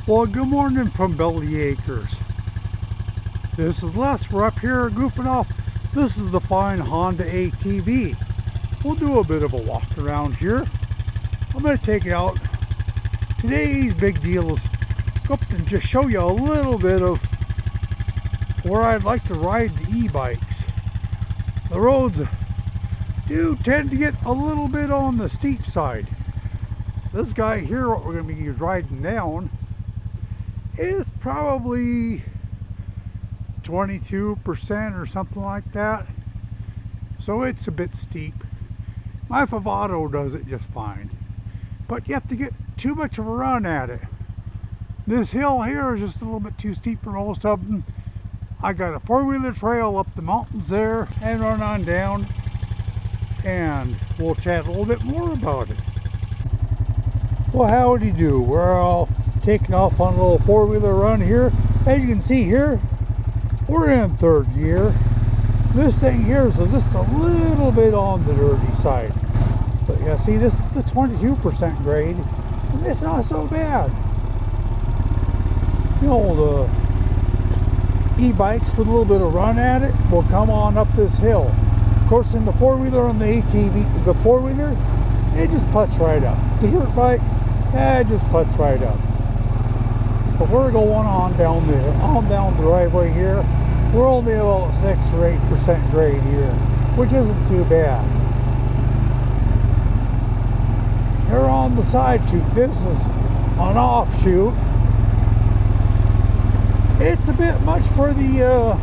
Well, good morning from Belly Acres. This is Les. We're up here goofing off. This is the fine Honda ATV. We'll do a bit of a walk around here. I'm going to take it out. Today's big deal is go up and just show you a little bit of where I'd like to ride the e-bikes. The roads do tend to get a little bit on the steep side. This guy here, what we're going to be riding down, is probably 22% or something like that. So it's a bit steep. My Favato does it just fine. But you have to get too much of a run at it. This hill here is just a little bit too steep for most of them. I got a four-wheeler trail up the mountains there and run on down, and we'll chat a little bit more about it. Well, howdy do. We're all taking off on a little four-wheeler run here. As you can see here, we're in third gear. This thing here is just a little bit on the dirty side. But yeah, see, this is the 22% grade, and it's not so bad. You know, the e-bikes with a little bit of run at it will come on up this hill. Of course, in the four-wheeler on the ATV, the four-wheeler, it just puts right up. The dirt bike, it just puts right up. But we're going on down the driveway here. We're only about 6 or 8% grade here, which isn't too bad. Here on the side chute, this is an offshoot. It's a bit much for the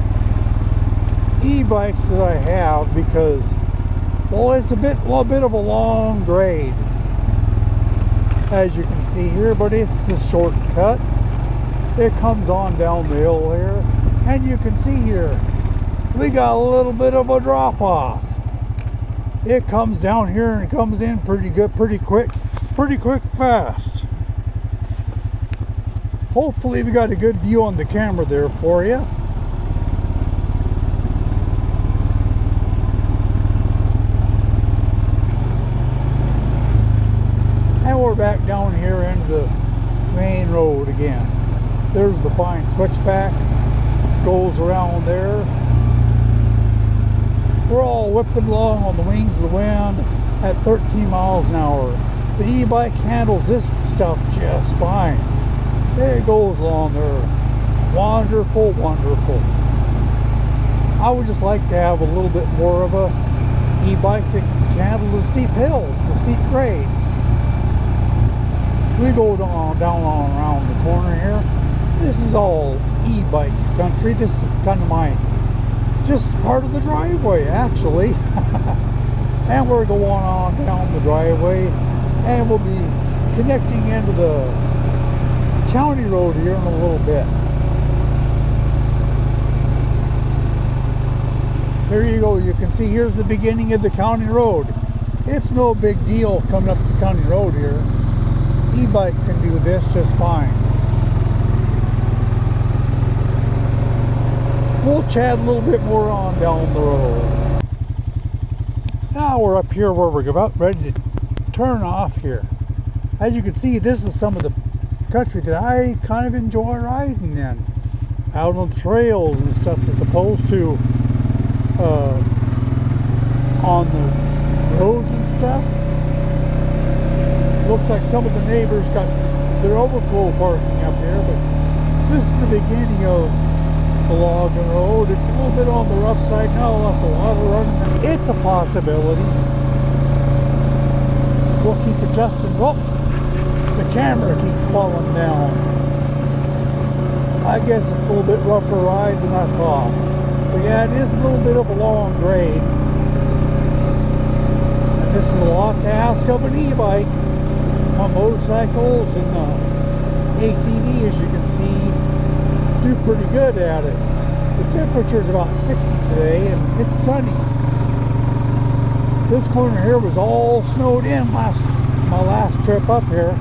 e-bikes that I have because, well, it's a little bit of a long grade, as you can see here, but it's the shortcut. It comes on down the hill here, and you can see here we got a little bit of a drop off. It comes down here and comes in pretty good, pretty quick fast. Hopefully we got a good view on the camera there for you. And we're back down here into the main road again. There's the fine switchback, goes around there. We're all whipping along on the wings of the wind at 13 miles an hour. The e-bike handles this stuff just fine. It goes along there. Wonderful, wonderful. I would just like to have a little bit more of a e-bike that can handle the steep hills, the steep grades. We go down around the corner here. This is all e-bike country. This is kind of just part of the driveway, actually. And we're going on down the driveway, and we'll be connecting into the county road here in a little bit. There you go. You can see here's the beginning of the county road. It's no big deal coming up the county road here. E-bike can do this just fine. We'll chat a little bit more on down the road. Now we're up here where we're about ready to turn off here. As you can see, this is some of the country that I kind of enjoy riding in. Out on the trails and stuff, as opposed to on the roads and stuff. Looks like some of the neighbors got their overflow parking up here, but this is the beginning of the logging road. It's a little bit on the rough side now, lots of water running. It's a possibility. We'll keep adjusting. Oh, the camera keeps falling down. I guess it's a little bit rougher ride than I thought. But yeah, it is a little bit of a long grade. And this is a lot to ask of an e-bike. On motorcycles and ATV, as you can see, do pretty good at it. The temperature is about 60 today, and it's sunny. This corner here was all snowed in my last trip up here,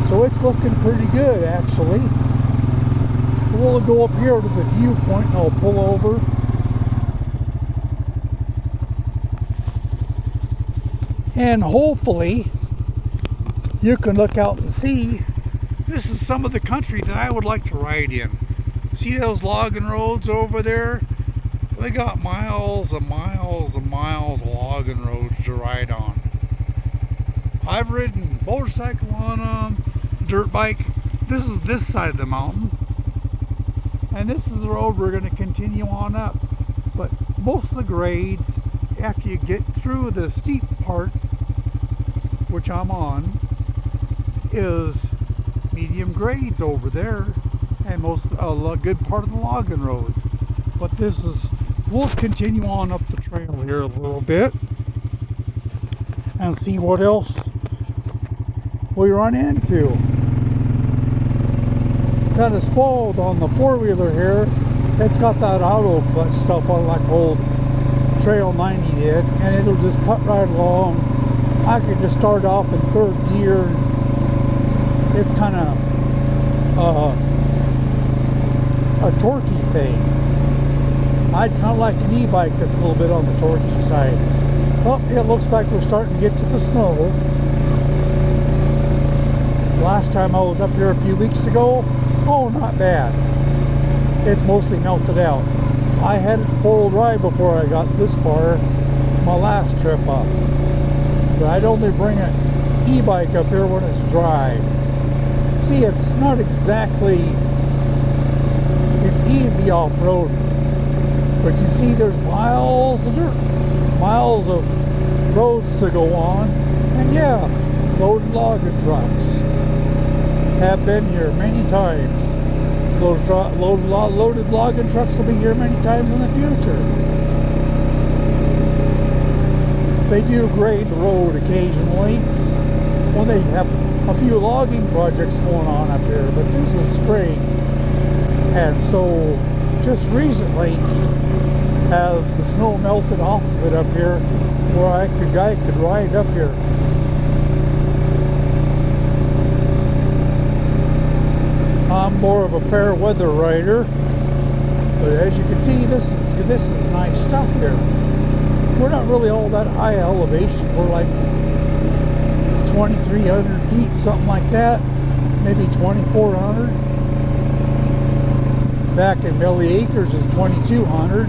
so it's looking pretty good actually. We'll go up here to the viewpoint and I'll pull over. And hopefully you can look out and see This is some of the country that I would like to ride in. See those logging roads over there? They got miles and miles and miles of logging roads to ride on. I've ridden motorcycle on them, dirt bike. This is this side of the mountain. And this is the road we're going to continue on up. But most of the grades, after you get through the steep part, which I'm on, is medium grades over there, and a good part of the logging roads. But we'll continue on up the trail here a little bit and see what else we run into. Kind of spoiled on the four-wheeler here. It's got that auto clutch stuff on like old Trail 90 did, and it'll just putt right along. I can just start off in third gear. It's kind of a torquey thing. I'd kind of like an e-bike that's a little bit on the torquey side. Well, it looks like we're starting to get to the snow. Last time I was up here a few weeks ago, oh, not bad. It's mostly melted out. I had it four-wheel drive before I got this far, my last trip up. But I'd only bring an e-bike up here when it's dry. See, it's not exactly, it's easy off-road. But you see there's miles of dirt, miles of roads to go on. And yeah, loaded logging trucks have been here many times. Loaded logging trucks will be here many times in the future. They do grade the road occasionally when they have a few logging projects going on up here, but this is spring. And so just recently, as the snow melted off of it up here, where a guy could ride up here. I'm more of a fair weather rider, but as you can see, this is nice stuff here. We're not really all that high elevation. We're like 2,300 feet, something like that, maybe 2,400. Back in Belly Acres is 2,200.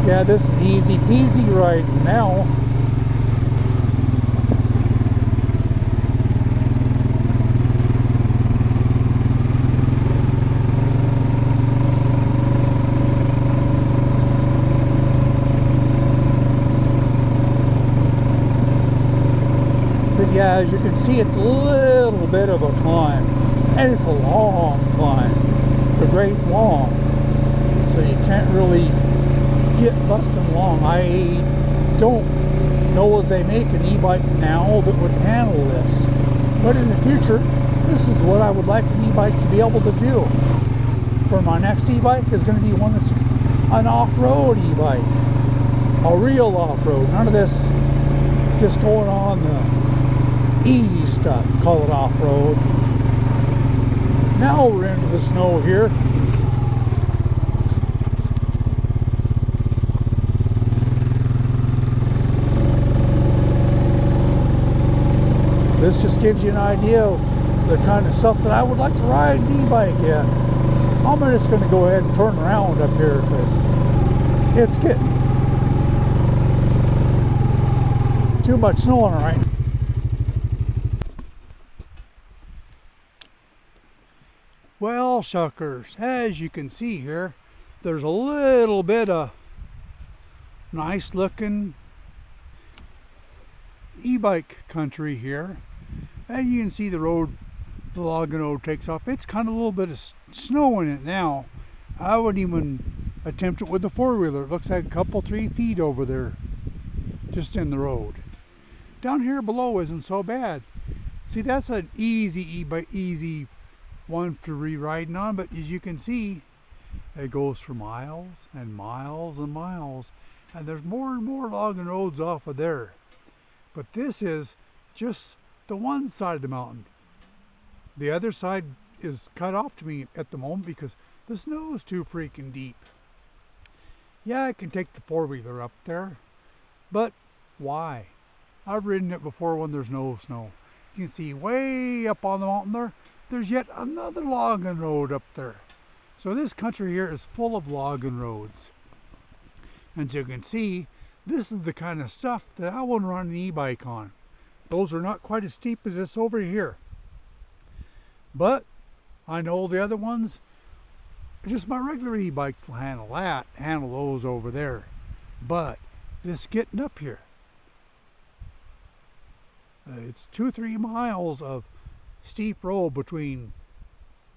Yeah, this is easy peasy riding now. But yeah, as you can see, it's a little bit of a climb. And it's a long climb. The grade's long. So you can't really get busting along. I don't know as they make an e-bike now that would handle this, but in the future this is what I would like an e-bike to be able to do. For my next e-bike is going to be one that's an off-road e-bike, a real off-road, none of this just going on the easy stuff, call it off-road. Now we're into the snow here. This just gives you an idea of the kind of stuff that I would like to ride an e-bike in. I'm just going to go ahead and turn around up here because it's getting too much snow on it right now. Well, suckers, as you can see here, there's a little bit of nice looking e-bike country here. And you can see the road, the logging road takes off. It's kind of a little bit of snow in it now. I wouldn't even attempt it with the four-wheeler. It looks like a couple, 3 feet over there, just in the road. Down here below isn't so bad. See, that's an easy one to re-riding on, but as you can see, it goes for miles and miles and miles. And there's more and more logging roads off of there. But this is just the one side of the mountain. The other side is cut off to me at the moment because the snow is too freaking deep. Yeah, I can take the four-wheeler up there, but why? I've ridden it before when there's no snow. You can see way up on the mountain there, there's yet another logging road up there. So this country here is full of logging roads. And you can see, this is the kind of stuff that I want to run an e-bike on. Those are not quite as steep as this over here. But I know the other ones, just my regular e-bikes will handle those over there. But this getting up here, it's 2-3 miles of steep road between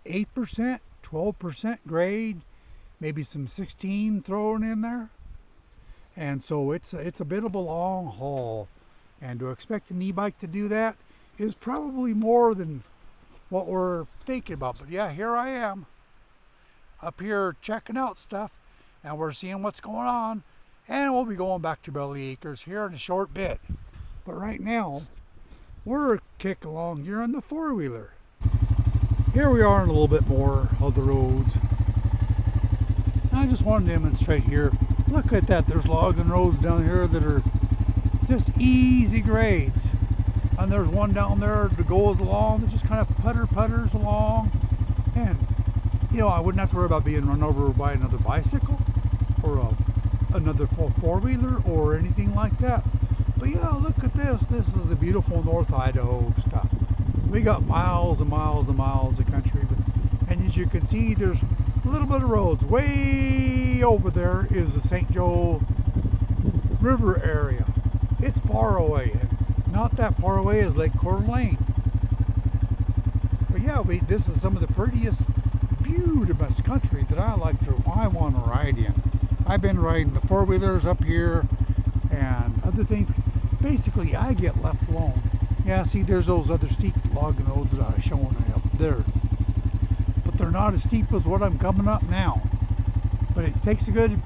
8%, 12% grade, maybe some 16 thrown in there. And so it's a bit of a long haul. And to expect an e-bike to do that is probably more than what we're thinking about. But yeah, here I am up here checking out stuff, and we're seeing what's going on. And we'll be going back to Belly Acres here in a short bit. But right now, we're kicking along here on the four-wheeler. Here we are in a little bit more of the roads. I just want to demonstrate here. Look at that, there's logging roads down here that are just easy grades. And there's one down there that goes along that just kind of putters along. And, you know, I wouldn't have to worry about being run over by another bicycle or another four-wheeler or anything like that. But yeah, look at this. This is the beautiful North Idaho stuff. We got miles and miles and miles of country. And as you can see, there's a little bit of roads. Way over there is the St. Joe River area. It's far away. And not that far away is Lake Coeur d'Alene. But yeah, this is some of the prettiest, beautiful country that I want to ride in. I've been riding the four-wheelers up here and other things. Basically, I get left alone. Yeah, see, there's those other steep logging roads that I was showing you up there. But they're not as steep as what I'm coming up now. But it takes a good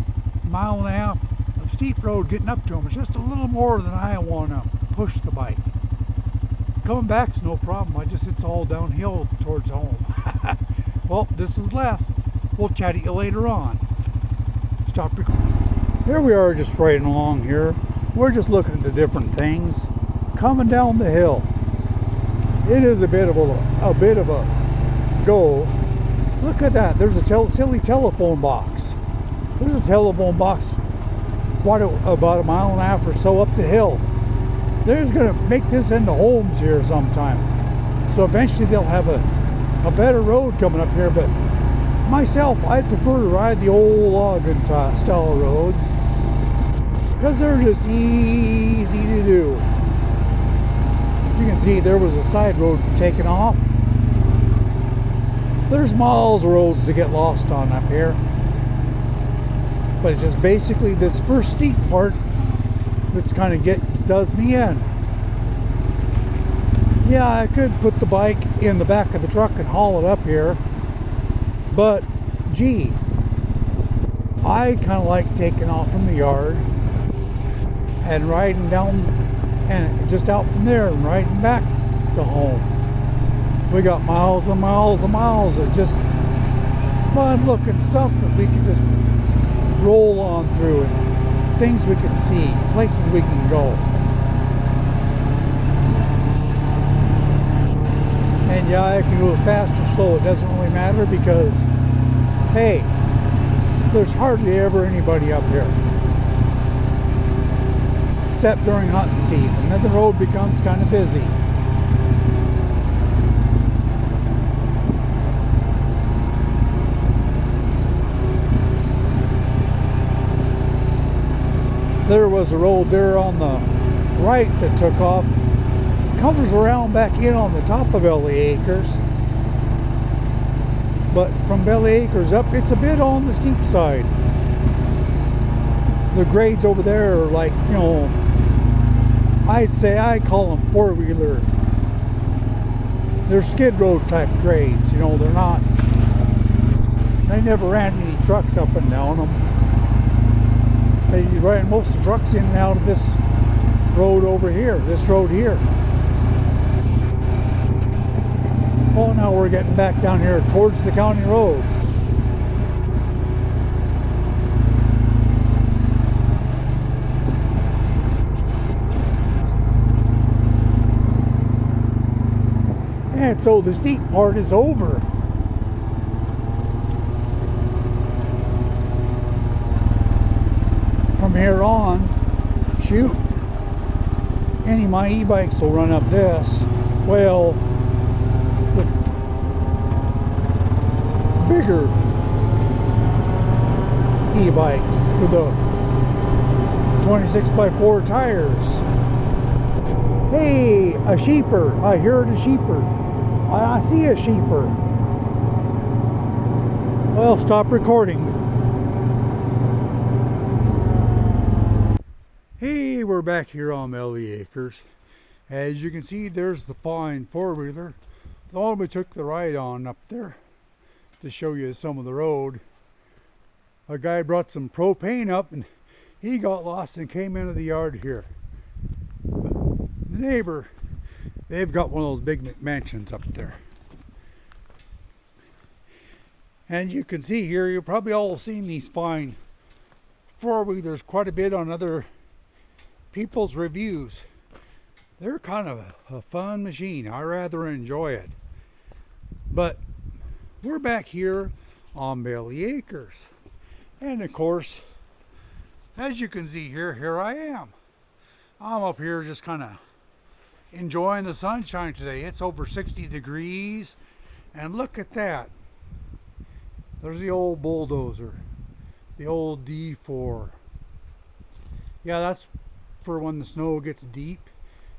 mile and a half of steep road getting up to them. It's just a little more than I want to push the bike. Coming back's no problem. It's all downhill towards home. Well, this is Les. We'll chat to you later on. Stop recording. Here we are just riding along here. We're just looking at the different things coming down the hill. It is a bit of a go. Look at that. There's a silly telephone box. There's a telephone box about a mile and a half or so up the hill. They're just going to make this into homes here sometime. So eventually they'll have a better road coming up here. But myself, I'd prefer to ride the old logging style roads because they're just easy to do. As you can see, there was a side road taken off. There's miles of roads to get lost on up here. But it's just basically this first steep part that's kind of does me in. Yeah, I could put the bike in the back of the truck and haul it up here. But, gee, I kind of like taking off from the yard and riding down and just out from there and riding back to home. We got miles and miles and miles of just fun looking stuff that we can just roll on through, and things we can see, places we can go. And yeah, I can go fast or slow, it doesn't really matter because, hey, there's hardly ever anybody up here. Except during hunting season. Then the road becomes kind of busy. There was a road there on the right that took off. Comes around back in on the top of Belly Acres. But from Belly Acres up, it's a bit on the steep side. The grades over there are like, you know, I call them four-wheeler. They're skid road type grades, you know, they never ran any trucks up and down them. They ran most of the trucks in and out of this road over here, this road here. Oh, now we're getting back down here towards the county road. And so the steep part is over. From here on, shoot, any of my e-bikes will run up this. Well, the bigger e-bikes with the 26x4 tires. Hey, a sheeper. I heard a sheeper. I see a sheeper. Well, stop recording. Hey, we're back here on Melly Acres. As you can see, there's the fine four-wheeler, the one we took the ride on up there to show you some of the road. A guy brought some propane up and he got lost and came into the yard here. But the neighbor, they've got one of those big mansions up there. And you can see here, you've probably all seen these fine four-wheelers quite a bit on other people's reviews. They're kind of a fun machine. I rather enjoy it. But we're back here on Melly Acres. And of course, as you can see here I am. I'm up here just kind of enjoying the sunshine today. It's over 60 degrees. And look at that. There's the old bulldozer. The old D4. Yeah, that's for when the snow gets deep.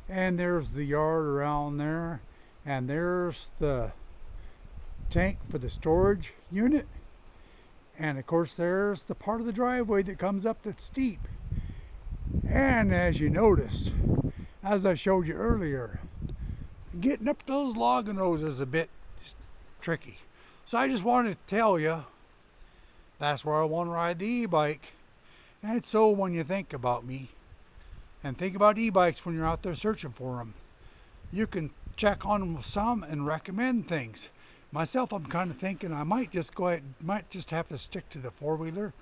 And there's the yard around there, and there's the tank for the storage unit, and of course there's the part of the driveway that comes up that's steep. And as you notice, as I showed you earlier, getting up those logging rows is a bit tricky. So I just wanted to tell you that's where I want to ride the e-bike. And so when you think about me, and think about e-bikes when you're out there searching for them, you can check on some and recommend things. Myself, I'm kind of thinking I might just have to stick to the four-wheeler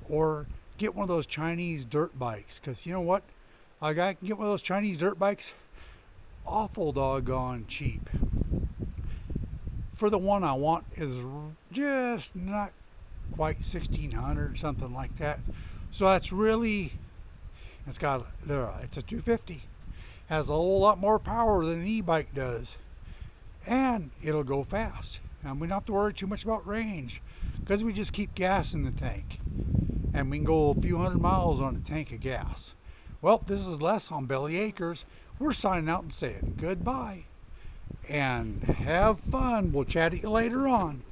or get one of those Chinese dirt bikes. Because you know what? I can get one of those Chinese dirt bikes awful doggone cheap. For the one I want is just not quite 1,600, something like that. So that's really... it's a 250. Has a whole lot more power than an e-bike does. And it'll go fast. And we don't have to worry too much about range because we just keep gas in the tank. And we can go a few hundred miles on a tank of gas. Well, this is Les on Melly Acres. We're signing out and saying goodbye. And have fun. We'll chat at you later on.